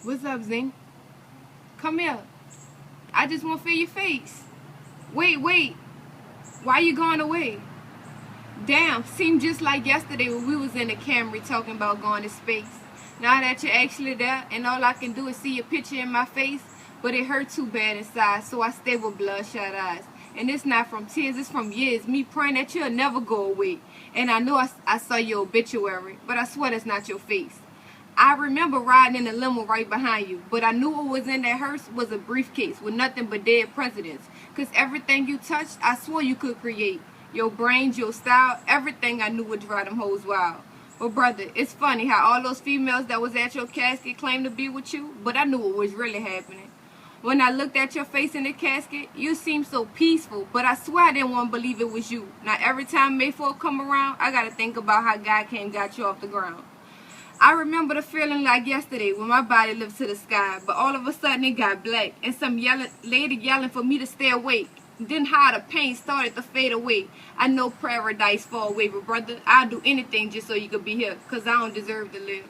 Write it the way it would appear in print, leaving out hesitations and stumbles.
What's up, Zing? Come here. I just want to feel your face. Wait. Why you going away? Damn, seemed just like yesterday when we was in the Camry talking about going to space. Now that you're actually there and all I can do is see your picture in my face, but it hurt too bad inside, so I stay with bloodshot eyes. And it's not from tears, it's from years, me praying that you'll never go away. And I know I saw your obituary, but I swear that's not your face. I remember riding in a limo right behind you, but I knew what was in that hearse was a briefcase with nothing but dead presidents. Cause everything you touched, I swore you could create. Your brains, your style, everything I knew would drive them hoes wild. But brother, it's funny how all those females that was at your casket claimed to be with you, but I knew what was really happening. When I looked at your face in the casket, you seemed so peaceful, but I swear I didn't want to believe it was you. Now every time May 4th come around, I gotta think about how God came and got you off the ground. I remember the feeling like yesterday when my body lifted to the sky, but all of a sudden it got black and some lady yelling for me to stay awake. Then how the pain started to fade away. I know paradise far away, but brother, I'll do anything just so you could be here, cause I don't deserve to live.